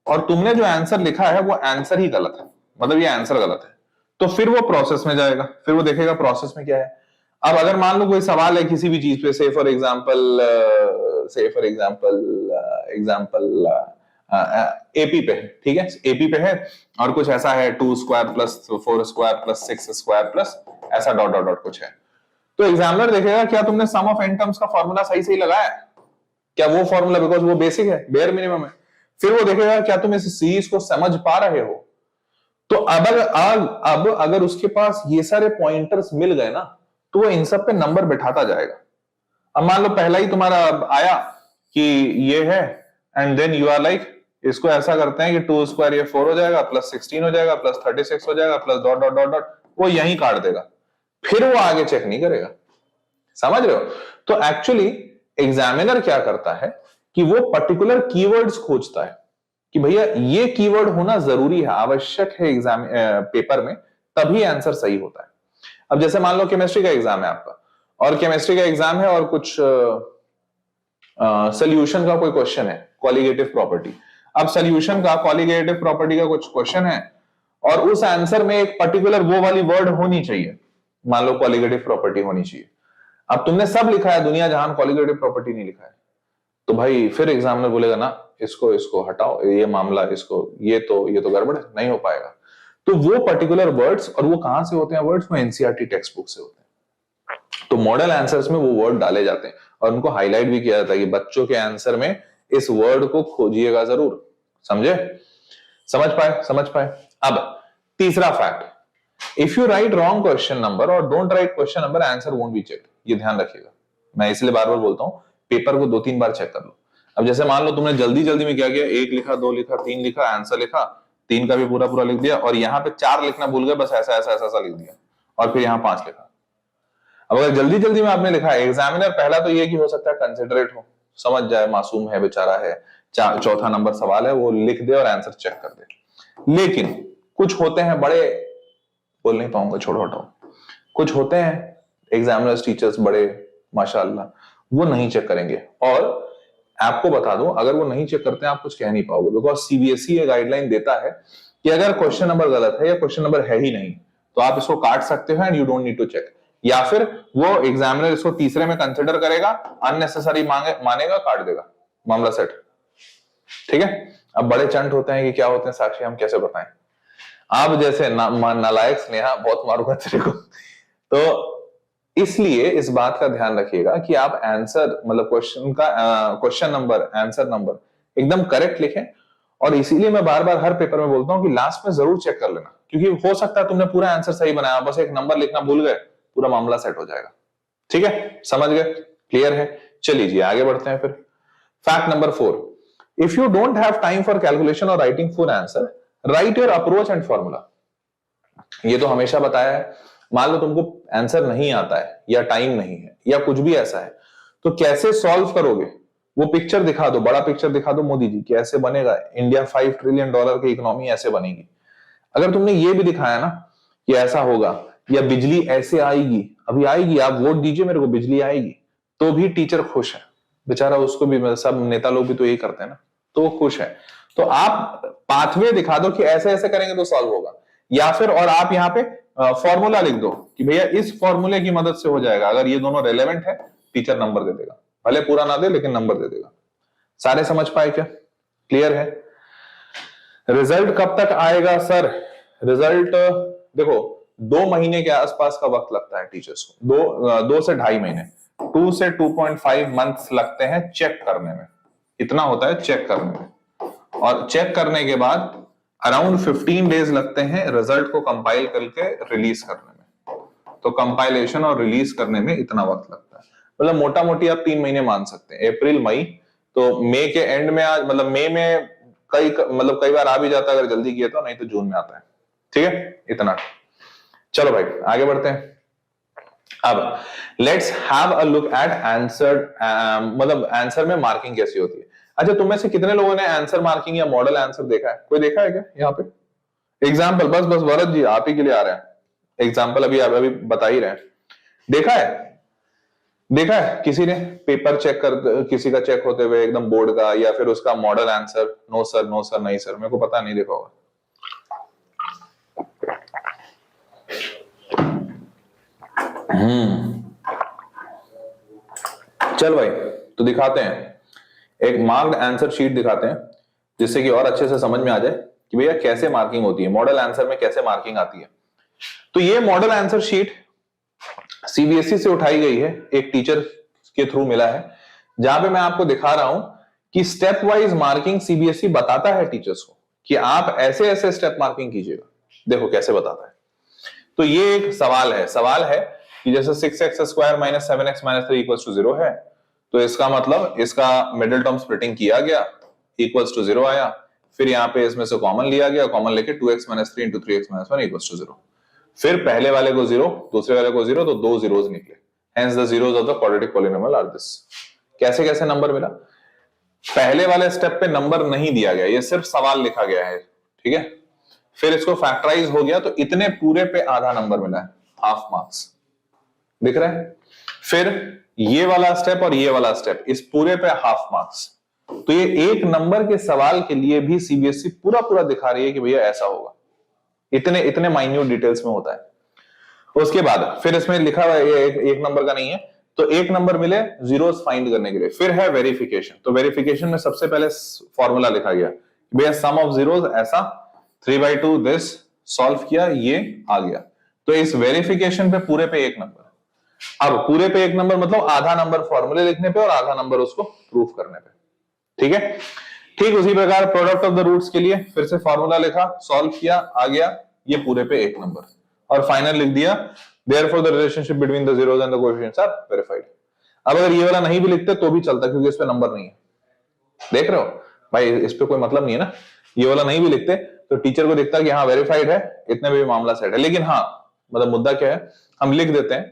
और तुमने जो आंसर लिखा है वो आंसर ही गलत है, मतलब ये आंसर गलत है, तो फिर वो प्रोसेस में जाएगा, फिर वो देखेगा प्रोसेस में क्या है। अब अगर मान लो कोई सवाल है किसी भी चीज पे, से फॉर एग्जाम्पल एपी पे है, ठीक है, एपी पे है, और कुछ ऐसा है 2 square plus 4 square plus 6 square plus ऐसा डॉट डॉट डॉट कुछ है, तो एग्जामिनर देखेगा क्या तुमने सम ऑफ एन टर्म्स का फॉर्मूला सही सही लगाया है, क्या वो फॉर्मूला, बिकॉज वो बेसिक है, बेयर मिनिमम है। फिर वो देखेगा क्या तुम इस सीरीज को समझ पा रहे हो। तो अब अगर उसके पास ये सारे पॉइंटर्स मिल गए ना, तो वो इन सब पे नंबर बिठाता जाएगा। अब मान लो पहला ही तुम्हारा आया कि ये है, and then you are like इसको ऐसा करते हैं कि 2 स्क्वायर ये 4 हो जाएगा, प्लस 16 हो जाएगा, प्लस 36 हो जाएगा, plus dot dot dot dot, वो यहीं काट देगा, फिर वो आगे चेक नहीं करेगा। समझ रहे हो? तो एक्चुअली एग्जामिनर क्या करता है कि वो पर्टिकुलर कीवर्ड्स खोजता है कि भैया ये कीवर्ड होना जरूरी है, आवश्यक है एग्जाम पेपर में, तभी आंसर सही होता है। अब जैसे मान लो केमिस्ट्री का एग्जाम है आपका, और केमिस्ट्री का एग्जाम है और कुछ सोल्यूशन का कोई क्वेश्चन है, कॉलिगेटिव प्रॉपर्टी। अब सोल्यूशन का कॉलिगेटिव प्रॉपर्टी का कुछ क्वेश्चन है, और उस आंसर में एक पर्टिकुलर वो वाली वर्ड होनी चाहिए, मान लो कॉलिगेटिव प्रॉपर्टी होनी चाहिए। अब तुमने सब लिखा है, दुनिया जहान कॉलिगेटिव प्रॉपर्टी नहीं लिखा है, तो भाई फिर एग्जामिनर बोलेगा ना इसको इसको हटाओ, ये मामला इसको, ये तो गड़बड़ है, नहीं हो पाएगा। तो वो पर्टिकुलर वर्ड्स, और वो कहां से होते हैं वर्ड्स, वो एनसीईआरटी टेक्स्ट बुक से होते हैं। तो मॉडल आंसर्स में वो वर्ड डाले जाते हैं और उनको हाईलाइट भी किया जाता है कि बच्चों के आंसर में इस वर्ड को खोजिएगा जरूर। समझे? समझ पाए। अब तीसरा fact, if you write wrong question number और don't write question number, answer won't be checked. ये ध्यान रखिएगा, मैं इसलिए बार बार बोलता हूं पेपर को 2-3 बार चेक कर लो। अब जैसे मान लो तुमने जल्दी जल्दी में क्या किया, 1 लिखा, 2 लिखा, 3 लिखा, आंसर लिखा, 3 का भी पूरा पूरा लिख दिया, और यहाँ पे 4 लिखना भूल गए, बस ऐसा ऐसा ऐसा ऐसा लिख दिया, और फिर यहाँ 5 लिखा। अब अगर जल्दी जल्दी में आपने लिखा, एग्जामिनर पहला तो ये कि हो सकता है कंसिडरेट हो, समझ जाए मासूम है बेचारा है, चौथा नंबर सवाल है, वो लिख दे और आंसर चेक कर दे। लेकिन कुछ होते हैं बड़े, बोल नहीं पाऊंगा, छोड़ो हटाओ, कुछ होते हैं एग्जामिनर्स टीचर्स बड़े माशाल्लाह, वो नहीं चेक करेंगे। और आपको बता दूं, अगर वो नहीं चेक करते हैं आप कुछ कह नहीं पाओगे, बिकॉज सीबीएसई ये गाइडलाइन देता है कि अगर क्वेश्चन नंबर गलत है या क्वेश्चन नंबर है ही नहीं तो आप इसको काट सकते हो and you don't need to check, या फिर वो एग्जामिनर इसको तीसरे में कंसिडर करेगा, अननेसेसरी मानेगा, काट देगा, मामला सेट। ठीक है? अब बड़े चंट होते हैं कि क्या होते हैं साक्षी, हम कैसे बताएं? आप जैसे नालायक स्नेहा, बहुत मारूंगा तेरे को। तो इसलिए इस बात का ध्यान रखिएगा कि आप आंसर, मतलब क्वेश्चन नंबर, आंसर नंबर एकदम करेक्ट लिखें। और इसीलिए मैं बार बार हर पेपर में बोलता हूं कि लास्ट में जरूर चेक कर लेना, क्योंकि हो सकता है तुमने पूरा आंसर सही बनाया, बस एक नंबर लिखना भूल गए, पूरा मामला सेट हो जाएगा। ठीक है? समझ गए? क्लियर है? चलिए जी आगे बढ़ते हैं फिर। Fact number 4, if you don't have time for calculation और writing full answer, write your approach and formula. ये तो हमेशा बताया है, मान लो तुमको आंसर नहीं आता है या टाइम नहीं है या कुछ भी ऐसा है, तो कैसे सॉल्व करोगे? वो पिक्चर दिखा दो, बड़ा पिक्चर दिखा दो, मोदी जी कैसे बनेगा इंडिया $5 ट्रिलियन की इकोनॉमी ऐसे बनेगी। अगर तुमने ये भी दिखाया ना कि ऐसा होगा या बिजली ऐसे आएगी, अभी आएगी, आप वोट दीजिए मेरे को, बिजली आएगी, तो भी टीचर खुश है बेचारा, उसको भी, सब नेता लोग भी तो यही करते हैं ना, तो खुश है। तो आप पाथवे दिखा दो कि ऐसे ऐसे करेंगे तो सॉल्व होगा, या फिर और आप यहाँ पे फॉर्मूला लिख दो कि भैया इस फॉर्मूले की मदद से हो जाएगा, अगर ये दोनों रेलेवेंट है टीचर नंबर दे देगा, भले पूरा ना दे लेकिन नंबर दे देगा। सारे समझ पाए क्या? क्लियर है? रिजल्ट कब तक आएगा सर? रिजल्ट देखो 2 महीने के आसपास का वक्त लगता है टीचर्स को, 2 से 2.5 महीने, 2 से 2.5 मंथ्स लगते हैं चेक करने में, इतना होता है चेक करने में। और चेक करने के बाद अराउंड 15 डेज लगते हैं रिजल्ट को कंपाइल करके रिलीज करने में। तो कंपाइलेशन और रिलीज करने में इतना वक्त लगता है, मतलब मोटा मोटी आप 3 महीने मान सकते हैं, अप्रैल मई, तो मई के एंड में आज, मतलब मई में कई बार आ भी जाता है अगर जल्दी किया तो, नहीं तो जून में आता है। ठीक है? इतना। चलो भाई आगे बढ़ते हैं। अब let's have a look at answer, मतलब आंसर में मार्किंग कैसी होती है। अच्छा, तुम में से कितने लोगों ने आंसर मार्किंग या मॉडल आंसर देखा है? कोई देखा है क्या यहाँ पे? एग्जाम्पल, बस वरद जी आप ही के लिए आ रहे हैं, एग्जाम्पल अभी बता ही रहे हैं। देखा है किसी ने पेपर चेक कर, किसी का चेक होते हुए एकदम बोर्ड का, या फिर उसका मॉडल आंसर? नो सर नहीं सर, मेरे को पता नहीं, देखा होगा। चल भाई तो दिखाते हैं, एक मार्क्ड आंसर शीट दिखाते हैं जिससे कि और अच्छे से समझ में आ जाए कि भैया कैसे मार्किंग होती है, मॉडल आंसर में कैसे मार्किंग आती है। तो ये मॉडल आंसर शीट सीबीएसई से उठाई गई है, एक टीचर के थ्रू मिला है, जहां पे मैं आपको दिखा रहा हूं कि स्टेप वाइज मार्किंग सीबीएसई बताता है टीचर्स को कि आप ऐसे ऐसे स्टेप मार्किंग कीजिएगा। देखो कैसे बताता है। तो ये एक सवाल है कि जैसे 6x² - 7x - 3 = 0 है, तो इसका मतलब इसका मिडिल टर्म स्प्लिटिंग किया गया, इक्वल्स टू 0 आया, फिर यहाँ पे इसमें से कॉमन लिया गया, कॉमन लेके 2x - 3 × 3x - 1 इक्वल्स टू 0, फिर पहले वाले को 0, दूसरे वाले को 0, तो 2 zeros निकले, hence the zeros of the quadratic polynomial are this. कैसे कैसे नंबर मिला? पहले वाले स्टेप पे नंबर नहीं दिया गया, ये सिर्फ सवाल लिखा गया है, ठीक है। फिर इसको फैक्टराइज हो गया तो इतने पूरे पे आधा नंबर मिला है, हाफ मार्क्स, दिख रहा है। फिर ये वाला स्टेप और ये वाला स्टेप, इस पूरे पे हाफ मार्क्स। तो ये एक नंबर के सवाल के लिए भी सीबीएसई पूरा पूरा दिखा रही है कि भैया ऐसा होगा, इतने इतने माइन्यूट डिटेल्स में होता है। उसके बाद फिर इसमें लिखा हुआ है, एक नंबर का नहीं है, तो एक नंबर मिले जीरोस फाइंड करने के लिए। फिर है वेरिफिकेशन, तो वेरिफिकेशन में सबसे पहले फॉर्मूला लिखा गया, भैया सम ऑफ जीरोस ऐसा 3/2 दिस, सॉल्व किया ये आ गया। तो इस वेरिफिकेशन पे पूरे पे एक नंबर। अब पूरे पे एक नंबर मतलब आधा नंबर फॉर्मूले लिखने पे और आधा नंबर उसको प्रूफ करने पे, ठीक है। ठीक उसी प्रकार प्रोडक्ट ऑफ द रूट्स के लिए फिर से फॉर्मूला लिखा, सॉल्व किया आ गया, ये पूरे पे एक नंबर। और फाइनल लिख दिया therefore the relationship between the zeros and the coefficients are verified. अब अगर ये वाला नहीं भी लिखते तो भी चलता, क्योंकि इस पे नंबर नहीं है। देख रहे हो भाई, इस पे कोई मतलब नहीं है ना। ये वाला नहीं भी लिखते तो टीचर को दिखता कि हाँ वेरीफाइड है, इतने में भी मामला सेट है। लेकिन हाँ मतलब मुद्दा क्या है, हम लिख देते हैं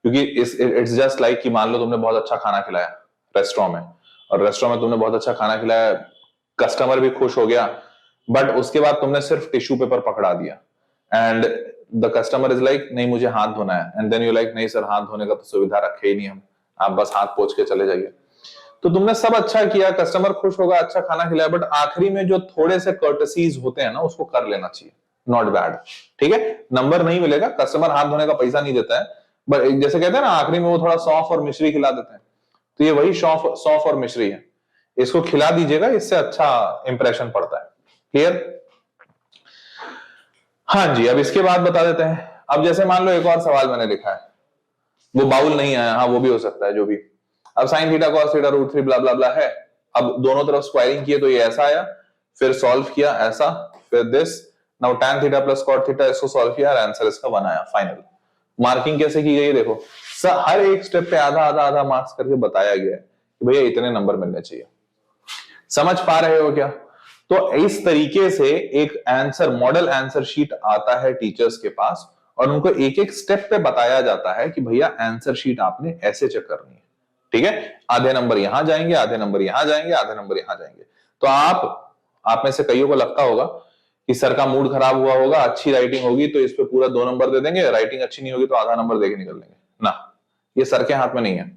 क्योंकि इट्स जस्ट लाइक कि मान लो तुमने बहुत अच्छा खाना खिलाया रेस्टोरेंट में, और रेस्टोरेंट में तुमने बहुत अच्छा खाना खिलाया, कस्टमर भी खुश हो गया, बट उसके बाद तुमने सिर्फ टिश्यू पेपर पकड़ा दिया and the customer is like नहीं मुझे हाथ धोना है, एंड देन यू लाइक नहीं सर हाथ धोने का तो सुविधा रखे ही नहीं हम, आप बस हाथ पोंछ के चले जाइए। तो तुमने सब अच्छा किया, कस्टमर खुश होगा, अच्छा खाना खिलाया, बट आखिरी में जो थोड़े से कर्टसीज होते हैं ना उसको कर लेना चाहिए, नॉट बैड, ठीक है। नंबर नहीं मिलेगा, कस्टमर हाथ धोने का पैसा नहीं देता है, बट जैसे कहते हैं ना आखिरी में वो थोड़ा सौंफ और मिश्री खिला देते हैं, तो ये वही सौंफ और मिश्री है, इसको खिला दीजिएगा, इससे अच्छा इंप्रेशन पड़ता है। क्लियर? हाँ जी, अब इसके बाद बता देते हैं। अब जैसे मान लो एक और सवाल मैंने लिखा है, वो बाउल नहीं आया, हाँ वो भी हो सकता है जो भी। अब sine theta cos theta root 3 blah blah blah है। अब दोनों तरफ स्क्वायरिंग किए तो ये ऐसा आया, फिर सॉल्व किया ऐसा, फिर this, now tan theta plus cot theta, इसको सॉल्व किया और आंसर इसका 1 आया फाइनल। मार्किंग कैसे की गई देखो, हर एक स्टेप पे आधा आधा आधा मार्क्स करके बताया गया है कि भैया इतने नंबर मिलने चाहिए। समझ पा रहे हो क्या? तो इस तरीके से एक आंसर मॉडल आंसर शीट आता है टीचर्स के पास, और उनको एक एक स्टेप पे बताया जाता है कि भैया आंसर शीट आपने ऐसे चेक करनी है, ठीक है। आधे नंबर यहां जाएंगे, आधे नंबर यहां जाएंगे, आधे नंबर यहां जाएंगे। तो आप में से कईयों को लगता होगा कि सर का मूड खराब हुआ होगा, अच्छी राइटिंग होगी तो इस पे पूरा 2 नंबर दे देंगे, राइटिंग अच्छी नहीं होगी तो आधा नंबर देके निकल लेंगे ना, ये सर के हाथ में नहीं है।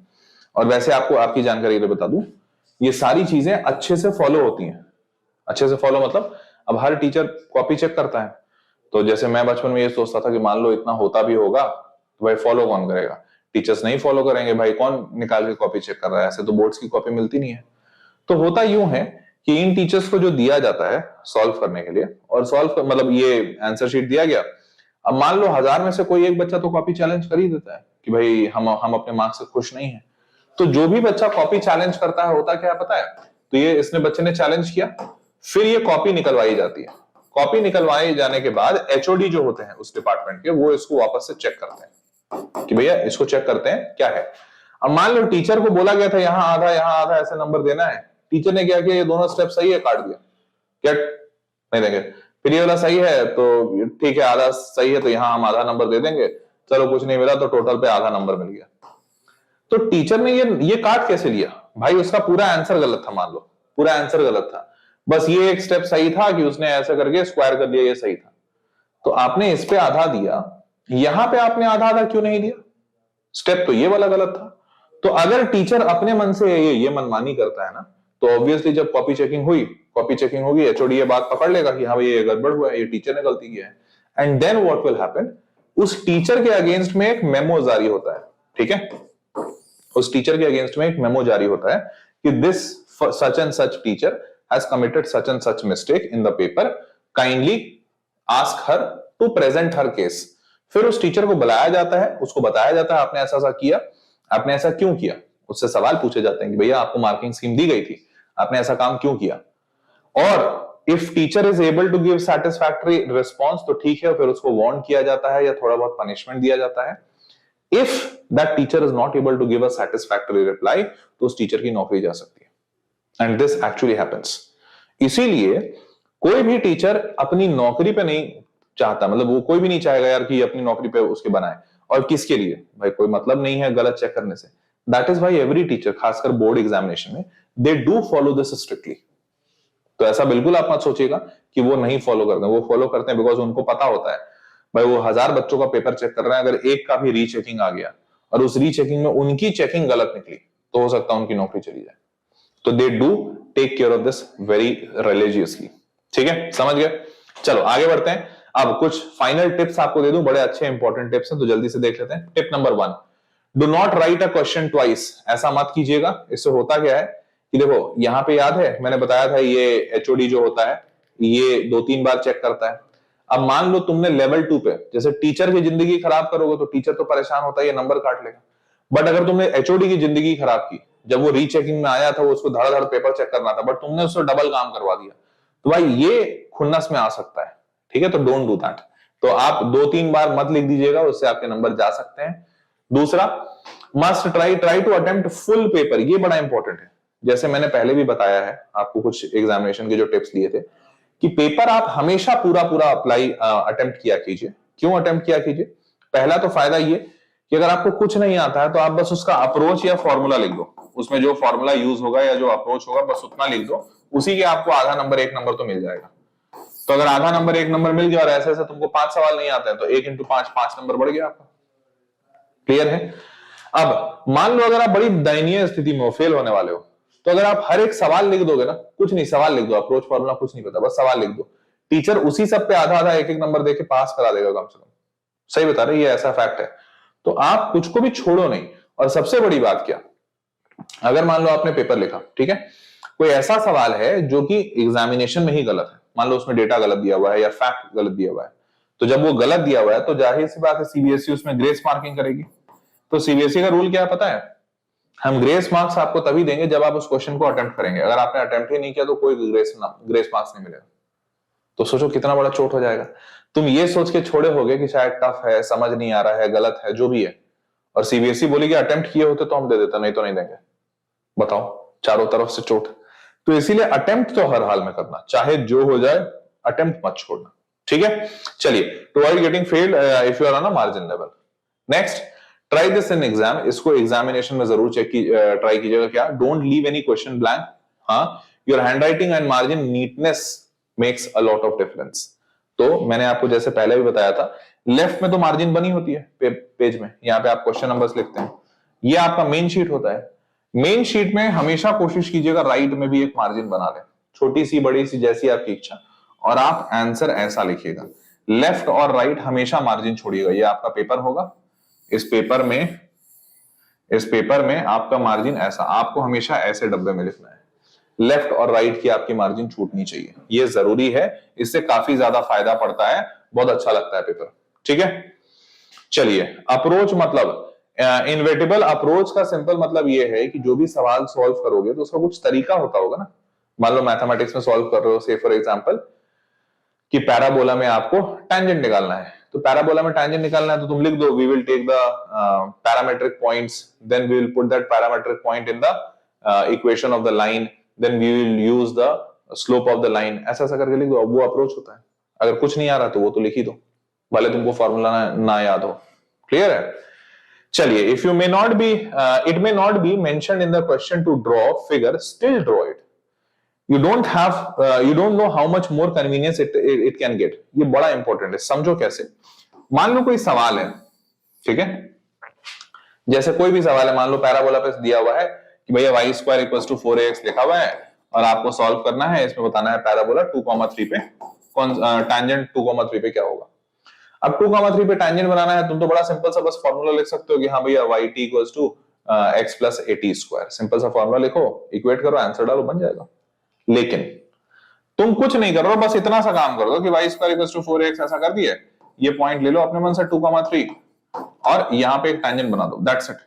और वैसे आपको आपकी जानकारी बता दूं, ये सारी चीजें अच्छे से फॉलो होती हैं। अच्छे से फॉलो मतलब अब हर टीचर कॉपी चेक करता है, तो जैसे मैं बचपन में ये सोचता था कि मान लो इतना होता भी होगा तो भाई फॉलो कौन करेगा, टीचर्स नहीं फॉलो करेंगे, भाई कौन निकाल के कॉपी चेक कर रहा है, ऐसे तो बोर्ड्स की कॉपी मिलती नहीं है। तो होता यूं है कि इन टीचर्स को जो दिया जाता है सॉल्व करने के लिए, और सॉल्व मतलब ये आंसर शीट दिया गया, अब मान लो 1000 में से कोई एक बच्चा तो कॉपी चैलेंज कर ही देता है कि भाई हम अपने मार्क्स से खुश नहीं है। तो जो भी बच्चा कॉपी चैलेंज करता है होता क्या पता है, तो ये इसने बच्चे ने चैलेंज किया, फिर ये कॉपी निकलवाई जाती है। कॉपी निकलवाए जाने के बाद एचओडी जो होते हैं उस डिपार्टमेंट के, वो इसको वापस से चेक करते हैं कि भैया इसको चेक करते हैं क्या है। अब मान लो टीचर को बोला गया था यहाँ आधा ऐसे नंबर देना है, टीचर ने क्या किया, ये दोनों स्टेप सही है काट दिया, क्या नहीं देंगे, फिर ये वाला सही है तो ठीक है, आधा सही है तो यहाँ हम आधा नंबर दे देंगे, चलो कुछ नहीं मिला तो टोटल पे आधा नंबर मिल गया। तो टीचर ने ये काट कैसे लिया भाई, उसका पूरा आंसर गलत था, मान लो पूरा आंसर गलत था, बस ये एक स्टेप सही था कि उसने ऐसा करके स्क्वायर कर दिया, ये सही था, तो आपने इस पे आधा दिया, यहां पे आपने आधा आधा क्यों नहीं दिया, स्टेप तो ये वाला गलत था। तो अगर टीचर अपने मन से ये मनमानी करता है ना, तो ऑब्वियसली जब कॉपी चेकिंग होगी, एचओडी ये बात पकड़ लेगा कि हाँ भाई ये गड़बड़ हुआ है, ये टीचर ने गलती किया है, and then what will happen, उस टीचर के अगेंस्ट में एक मेमो जारी होता है, ठीक है, उस टीचर के अगेंस्ट में एक मेमो जारी होता है कि this such and such teacher has committed such and such mistake in the paper, kindly ask her to present her case। फिर उस टीचर को बुलाया जाता है, उसको बताया जाता है आपने ऐसा किया, आपने ऐसा क्यों किया, उससे सवाल पूछे जाते हैं कि भैया आपको मार्किंग स्कीम दी गई थी, आपने ऐसा काम क्यों किया, और if teacher is able to give satisfactory response तो ठीक है, फिर उसको वार्न किया जाता है या थोड़ा बहुत पनिशमेंट दिया जाता है। If that teacher is not able to give a satisfactory reply तो उस टीचर की नौकरी जा सकती है, एंड दिस एक्चुअली हैपेंस। इसीलिए कोई भी टीचर अपनी नौकरी पे नहीं चाहता, मतलब वो कोई भी नहीं चाहेगा यार कि अपनी नौकरी पे उसके बनाए, और किसके लिए भाई, कोई मतलब नहीं है गलत चेक करने से। That is why every teacher, खासकर बोर्ड एग्जामिनेशन में, they do follow this strictly. तो ऐसा बिल्कुल आप मत सोचिएगा कि वो नहीं फॉलो करते, वो फॉलो करते हैं बिकॉज उनको पता होता है भाई वो 1000 बच्चों का पेपर चेक कर रहे हैं, अगर एक का भी रीचेकिंग आ गया और उस रीचेकिंग में उनकी चेकिंग गलत निकली तो हो सकता है उनकी नौकरी चली जाए। तो they do take care of this very religiously, ठीक है, समझ गए। चलो आगे बढ़ते हैं। अब कुछ फाइनल टिप्स आपको दे दूं, बड़े अच्छे इंपॉर्टेंट टिप्स हैं तो जल्दी से देख लेते हैं। Tip number 1, do not right a question twice, ऐसा मत कीजिएगा। इससे होता क्या है कि देखो यहां पे याद है मैंने बताया था ये एचओडी जो होता है ये 2-3 बार चेक करता है। अब मान लो तुमने लेवल 2 पे जैसे टीचर की जिंदगी खराब करोगे तो टीचर तो परेशान होता है, ये नंबर काट लेगा। बट अगर तुमने एचओडी की जिंदगी खराब की, जब वो रीचेकिंग में आया था वो उसको धड़ धड़ पेपर चेक करना था, बट तुमने उससे डबल काम करवा दिया, तो भाई ये खुन्नस में आ सकता है। ठीक है, तो डोंट डू दैट। तो आप 2-3 बार मत लिख दीजिएगा, उससे आपके नंबर जा सकते हैं। दूसरा, must try to attempt full paper, ये बड़ा इंपॉर्टेंट है। जैसे मैंने पहले भी बताया है आपको कुछ एग्जामिनेशन के जो टिप्स दिए थे कि पेपर आप हमेशा पूरा पूरा अप्लाई अटेम्प्ट किया कीजिए। क्यों अटेम्प्ट किया कीजिए? पहला तो फायदा ये कि अगर आपको कुछ नहीं आता है तो आप बस उसका अप्रोच या फॉर्मूला लिख दो, उसमें जो फॉर्मूला यूज होगा या जो अप्रोच होगा बस उतना लिख दो, उसी के आपको आधा नंबर 1 नंबर तो मिल जाएगा। तो अगर आधा नंबर 1 नंबर मिल गया और ऐसे ऐसे तुमको 5 सवाल नहीं आते हैं तो 1 इंटू 5 नंबर बढ़ गया आपका। क्लियर है? अब मान लो अगर आप बड़ी दयनीय स्थिति में हो, फेल होने वाले हो, तो अगर आप हर एक सवाल लिख दोगे ना, कुछ नहीं सवाल लिख दो, अप्रोच फॉर्मूला कुछ नहीं पता, बस सवाल लिख दो, टीचर उसी सब पे आधा आधा 1-1 नंबर देके पास करा देगा कम से कम। सही बता रहे, ये ऐसा फैक्ट है। तो आप कुछ को भी छोड़ो नहीं। और सबसे बड़ी बात क्या, अगर मान लो आपने पेपर लिखा, ठीक है, कोई ऐसा सवाल है जो कि एग्जामिनेशन में ही गलत है, मान लो उसमें डेटा गलत दिया हुआ है या फैक्ट गलत दिया हुआ है, तो जब वो गलत दिया हुआ है तो जाहिर सी बात है सीबीएसई उसमें ग्रेस मार्किंग करेगी। तो सीबीएसई का रूल क्या है पता है? हम ग्रेस मार्क्स आपको तभी देंगे जब आप उस क्वेश्चन को अटेम्प्ट करेंगे। अगर आपने अटेम्प्ट ही नहीं किया तो कोई ग्रेस मार्क्स नहीं मिलेगा। तो सोचो कितना बड़ा चोट हो जाएगा। तुम ये सोच के छोड़े होगे कि शायद टफ है, समझ नहीं आ रहा है, गलत है, जो भी है, और सीबीएसई बोलेगी अटेम्प्ट किए होते तो हम दे देते, नहीं तो नहीं देंगे। बताओ, चारों तरफ से चोट। तो इसीलिए अटेम्प्ट तो हर हाल में करना, चाहे जो हो जाए, अटेम्प्ट मत छोड़ना। ठीक है, चलिए, to avoid getting failed if you are on a margin level. Next, try this in exam, इसको एग्जामिनेशन में जरूर ट्राई कीजिएगा। क्या? Don't leave any question blank. हाँ, your handwriting and margin neatness makes a lot of difference. तो मैंने आपको जैसे पहले भी बताया था, लेफ्ट में तो मार्जिन बनी होती है पेज में, यहाँ पे आप क्वेश्चन नंबर्स लिखते हैं, ये आपका मेन शीट होता है। मेन शीट में हमेशा कोशिश कीजिएगा राइट में भी एक मार्जिन बना ले, छोटी सी बड़ी सी जैसी आपकी इच्छा, और आप आंसर ऐसा लिखिएगा। लेफ्ट और राइट हमेशा मार्जिन छोड़िएगा। ये आपका पेपर होगा, इस पेपर में आपका मार्जिन ऐसा, आपको हमेशा ऐसे डब्बे में लिखना है। लेफ्ट और राइट की आपकी मार्जिन छूटनी चाहिए, ये जरूरी है, इससे काफी ज्यादा फायदा पड़ता है, बहुत अच्छा लगता है पेपर। ठीक है, चलिए, अप्रोच मतलब इनवेटेबल अप्रोच का सिंपल मतलब ये है कि जो भी सवाल सॉल्व करोगे तो उसका कुछ तरीका होता होगा ना। मान लो मैथमेटिक्स में सॉल्व कर रहे हो, से फॉर एग्जांपल कि पैराबोला में आपको टैंजेंट निकालना है, तो पैराबोला में टैंजेंट निकालना है तो तुम लिख दो we will take the parametric points, then we will put that parametric point in the equation of the line, then we will use the slope of the line, ऐसा ऐसा करके लिख दो। वो अप्रोच होता है। अगर कुछ नहीं आ रहा तो वो तो लिख ही दो, भले तुमको फॉर्मूला ना याद हो। क्लियर है? चलिए, if you may not be it may not be mentioned in the question to draw figure, still draw it. You don't know how much more convenience it can get. ये बड़ा important है, समझो कैसे। मान लो कोई सवाल है, ठीक है, जैसे कोई भी सवाल है, मान लो पैराबोला पे दिया हुआ है कि भैया y square equals to 4ax लिखा हुआ है और आपको सॉल्व करना है, इसमें बताना है पैराबोला 2,3 पे कौन टैंजेंट 2,3 पे क्या होगा। अब 2,3 पे टैंजेंट बनाना है, तुम तो बड़ा सिंपल सा बस फॉर्मूला लिख सकते हो कि हाँ भैया y t equals to x plus at square, simple सा फॉर्मूला लिखो, इक्वेट करो, आंसर डालो, बन जाएगा। लेकिन तुम कुछ नहीं कर रहे हो, बस इतना सा काम कर दो कि y square equals to 4ax ऐसा कर दिया, ये पॉइंट ले लो अपने मन से 2,3 और यहां पे एक टैंजेंट बना दो, दैट्स इट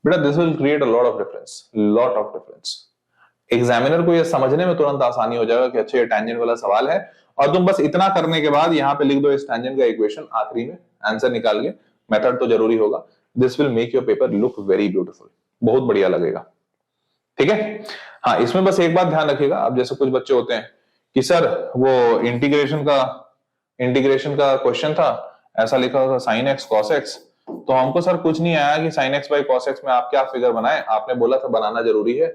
बेटा। This will create a lot of difference. Examiner को ये समझने में तुरंत आसानी हो जाएगा कि अच्छा ये टैंजेंट वाला सवाल है, और तुम बस इतना करने के बाद यहां पे लिख दो इस टैंजेंट का इक्वेशन, आखिरी में आंसर निकाल के, मेथड तो जरूरी होगा। This will make your paper look very beautiful, बहुत बढ़िया लगेगा। ठीक है, हाँ, इसमें बस एक बात ध्यान रखिएगा। अब जैसे कुछ बच्चे होते हैं कि सर वो इंटीग्रेशन का क्वेश्चन था, ऐसा लिखा था sin x cos x, तो हमको सर कुछ नहीं आया कि sin x by cos x में आप क्या फिगर बनाए, आपने बोला था बनाना जरूरी है,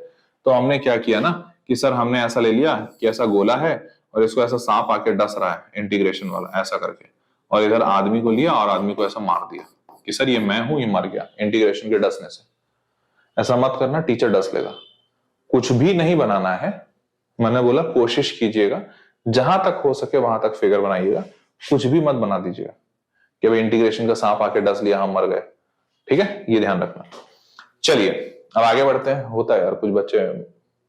तो हमने क्या किया ना कि सर हमने ऐसा ले लिया कि ऐसा गोला है और इसको ऐसा सांप आके डस रहा है इंटीग्रेशन वाला ऐसा करके, और इधर आदमी को लिया और आदमी को ऐसा मार दिया कि सर ये मैं हूं, ये मर गया इंटीग्रेशन के डसने से। ऐसा मत करना, टीचर डस लेगा। कुछ भी नहीं बनाना है, मैंने बोला कोशिश कीजिएगा जहां तक हो सके वहां तक फिगर बनाइएगा, कुछ भी मत बना दीजिएगा कि भाई इंटीग्रेशन का सांप आके डस लिया हम मर गए। ठीक है, ये ध्यान रखना। चलिए अब आगे बढ़ते हैं। होता है यार कुछ बच्चे,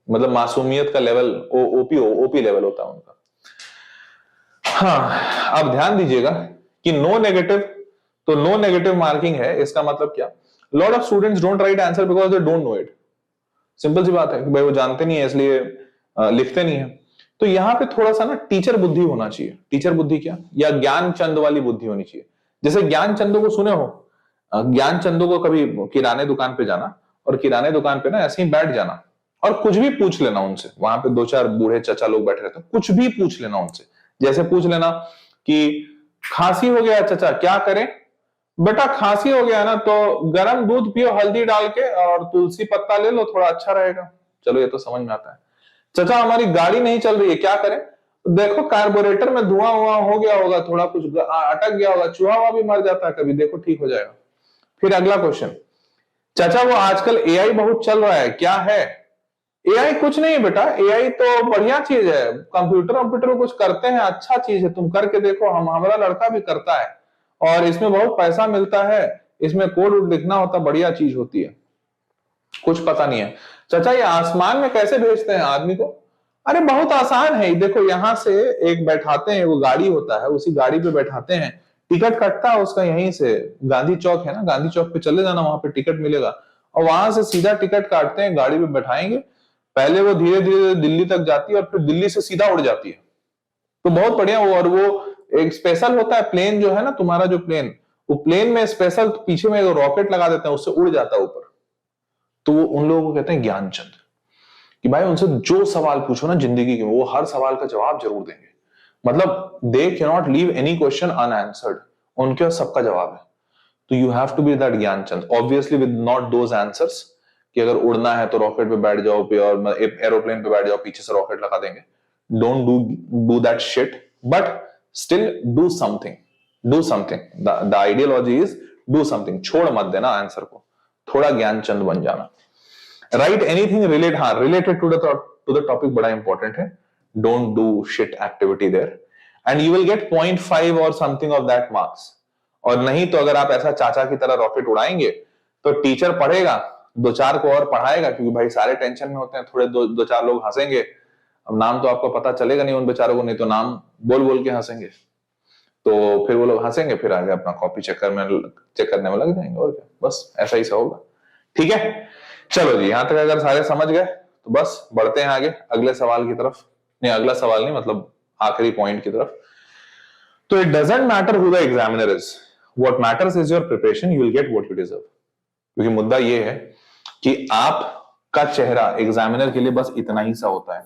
मतलब मासूमियत का लेवल ओपी लेवल होता है उनका। हाँ, अब ध्यान दीजिएगा कि नो नेगेटिव, तो नो नेगेटिव मार्किंग है, इसका मतलब क्या, lot of students don't write answer because they don't know it. Simple सी बात है कि भाई वो जानते नहीं है इसलिए लिखते नहीं है। तो यहां पे थोड़ा सा ना टीचर बुद्धि होना चाहिए। टीचर बुद्धि क्या, या ज्ञान चंद वाली बुद्धि होनी चाहिए। जैसे ज्ञान चंदो को सुने हो, ज्ञान चंदो को कभी किराने दुकान पे जाना और किराने दुकान पे ना ऐसे ही बैठ जाना और कुछ भी पूछ लेना उनसे। वहां पे दो चार बूढ़े चचा लोग बैठे रहते, कुछ भी पूछ लेना उनसे। जैसे पूछ लेना कि खांसी हो गया चचा, क्या करें? बेटा खांसी हो गया ना तो गर्म दूध पियो हल्दी डाल के, और तुलसी पत्ता ले लो, थोड़ा अच्छा रहेगा। चलो ये तो समझ में आता है। चचा हमारी गाड़ी नहीं चल रही है, क्या करें? देखो कार्बोरेटर में धुआं हुआ हो गया होगा, थोड़ा कुछ अटक गया होगा, चूहा हुआ भी मर जाता है कभी, देखो ठीक हो जाएगा। फिर अगला क्वेश्चन, चाचा वो आजकल एआई बहुत चल रहा है, क्या है? एआई कुछ नहीं है बेटा, एआई तो बढ़िया चीज है, कंप्यूटर कुछ करते हैं, अच्छा चीज है, तुम करके देखो। हमारा लड़का भी करता है और इसमें बहुत पैसा मिलता है, इसमें कोड वोड लिखना होता, बढ़िया चीज होती है, कुछ पता नहीं है। चाचा ये आसमान में कैसे भेजते हैं आदमी को? अरे बहुत आसान है, देखो यहां से एक बैठाते हैं, वो गाड़ी होता है, उसी गाड़ी पे बैठाते हैं, टिकट कटता है उसका, यहीं से गांधी चौक है ना, गांधी चौक पे चले जाना, वहां पे टिकट मिलेगा और वहां से सीधा टिकट काटते हैं, गाड़ी पे बैठाएंगे, पहले वो धीरे धीरे दिल्ली तक जाती है और फिर दिल्ली से सीधा उड़ जाती है। तो बहुत बढ़िया वो, और वो एक स्पेशल होता है प्लेन जो है ना, तुम्हारा जो प्लेन, वो प्लेन में स्पेशल पीछे में रॉकेट लगा देते हैं, उससे उड़ जाता है ऊपर। तो वो उन लोगों को कहते हैं ज्ञानचंद, कि भाई उनसे जो सवाल पूछो ना जिंदगी के, वो हर सवाल का जवाब जरूर देंगे। मतलब they can not leave any question unanswered, उनके पास सबका जवाब है। तो you have to be that Gyanchand, obviously with not those answers कि अगर उड़ना है तो रॉकेट पे बैठ जाओ और एरोप्लेन पे बैठ जाओ, पीछे से रॉकेट लगा देंगे। Don't do that shit, but still do something, do something. The ideology is do something, छोड़ मत देना आंसर को, थोड़ा ज्ञानचंद बन जाना। Write anything related to the topic, बड़ा इंपॉर्टेंट है। Don't do shit activity there and you will get 0.5 और समथिंग ऑफ दैट मार्क्स। और नहीं तो अगर आप ऐसा चाचा की तरह रॉकेट उड़ाएंगे तो टीचर पढ़ेगा, दो चार को और पढ़ाएगा, क्योंकि भाई सारे टेंशन में होते हैं, थोड़े दो चार लोग हंसेंगे। अब नाम तो आपको पता चलेगा नहीं उन बेचारों को, नहीं तो नाम बोल बोल के हंसेंगे, तो फिर वो लोग हंसेंगे, फिर आगे अपना कॉपी चेक करने में लग जाएंगे, और क्या, बस ऐसा ही सा होगा। ठीक है, चलो जी, यहां तक अगर सारे समझ गए तो बस बढ़ते हैं आगे अगले सवाल की तरफ। नहीं, अगला सवाल नहीं, मतलब आखिरी पॉइंट की तरफ। तो it doesn't matter who the examiner is, what matters is your preparation, you will get what you deserve. क्योंकि मुद्दा ये है कि आपका चेहरा एग्जामिनर के लिए बस इतना ही सा होता है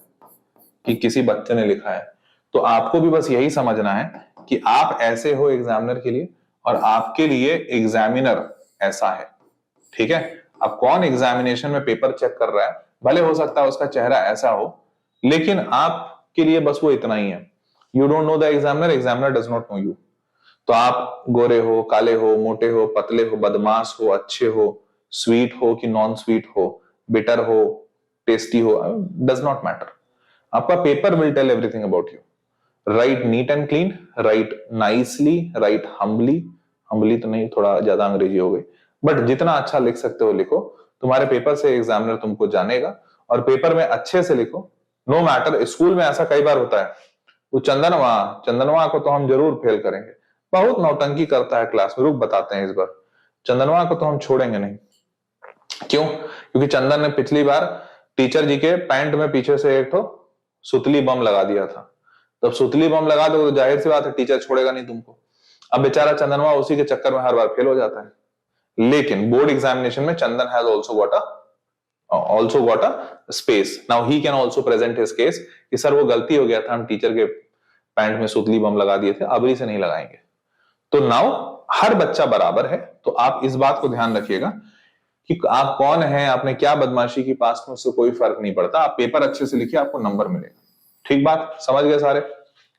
कि किसी बच्चे ने लिखा है, तो आपको भी बस यही समझना है कि आप ऐसे हो एग्जामिनर के लिए, और आपके लिए एग्जामिनर ऐसा है। ठीक है, अब कौन एग्जामिनेशन में पेपर चेक कर रहा है, भले हो सकता है उसका चेहरा ऐसा हो, लेकिन आपके लिए बस वो इतना ही है। You don't know the examiner, examiner does not know you. तो आप गोरे हो, काले हो, मोटे हो, पतले हो, बदमाश हो, अच्छे हो, स्वीट हो कि नॉन स्वीट हो, बिटर हो, टेस्टी हो, डज नॉट मैटर। आपका paper will tell everything about you. Write neat and clean, write nicely, write humbly, humbly तो नहीं, थोड़ा ज्यादा अंग्रेजी हो गई, बट जितना अच्छा लिख सकते हो लिखो, तुम्हारे पेपर से एग्जामिनर तुमको जानेगा। और पेपर में अच्छे से लिखो, नो मैटर। स्कूल में ऐसा कई बार होता है, वो चंदनवा को तो हम जरूर फेल करेंगे, बहुत नौटंकी करता है क्लास में, रुक बताते हैं इस बार, चंदनवा को तो हम छोड़ेंगे नहीं। क्यों? क्योंकि चंदन ने पिछली बार टीचर जी के पैंट में पीछे से एक तो सुतली बम लगा दिया था। तब सुतली बम लगा दो तो जाहिर सी बात है टीचर छोड़ेगा नहीं तुमको। अब बेचारा चंदनवा उसी के चक्कर में हर बार फेल हो जाता है। लेकिन बोर्ड एग्जामिनेशन में चंदन has also got a space. Now he can also present his case कि सर वो गलती हो गया था, हम टीचर के पैंट में सुतली बम लगा दिए थे, अबरी से नहीं लगाएंगे। तो नाउ हर बच्चा बराबर है, तो आप इस बात को ध्यान रखिएगा कि आप कौन हैं, आपने क्या बदमाशी की, पास में उससे कोई फर्क नहीं पड़ता। आप पेपर अच्छे से लिखिए, आपको नंबर मिलेगा। ठीक बात, समझ गए सारे?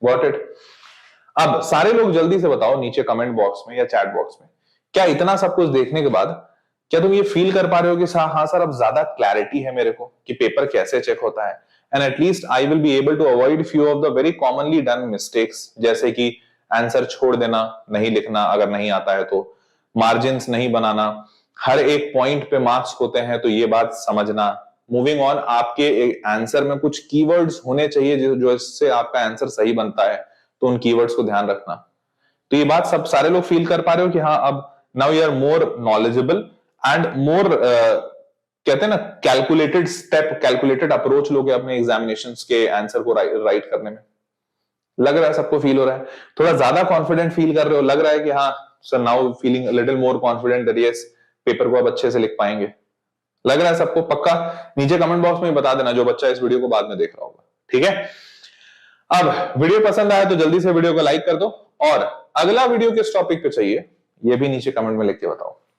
Got it? अब सारे लोग जल्दी से बताओ नीचे कमेंट बॉक्स में या चैट बॉक्स में, क्या इतना सब कुछ देखने के बाद क्या तुम ये फील कर पा रहे हो कि हाँ सर अब ज्यादा क्लैरिटी है मेरे को कि पेपर कैसे चेक होता है, and at least I will be able to avoid few of the very commonly done mistakes, जैसे कि आंसर छोड़ देना, नहीं लिखना अगर नहीं आता है तो, मार्जिन्स नहीं बनाना, हर एक पॉइंट पे मार्क्स होते हैं, तो ये बात समझना। मूविंग ऑन, आपके आंसर में कुछ कीवर्ड्स होने चाहिए जो इससे आपका आंसर सही बनता है, तो उन कीवर्ड्स को ध्यान रखना। तो ये बात सब सारे लोग फील कर पा रहे हो कि हाँ, अब now you are more knowledgeable and more, कहते हैं ना, कैलकुलेटेड स्टेप, कैलकुलेटेड अप्रोच लोगे अपने एग्जामिनेशंस के आंसर को राइट करने में। लग रहा है सबको फील हो रहा है, थोड़ा ज्यादा कॉन्फिडेंट फील कर रहे हो, लग रहा है कि हाँ sir, now feeling little more confident that yes, paper को अब अच्छे से लिख पाएंगे। लग रहा है सबको? पक्का नीचे कमेंट बॉक्स में बता देना जो बच्चा इस वीडियो को बाद में देख रहा होगा, ठीक है। अब वीडियो पसंद आया तो जल्दी से वीडियो को लाइक कर दो, और अगला वीडियो किस टॉपिक पे चाहिए ये भी नीचे कमेंट में लिख के बताओ।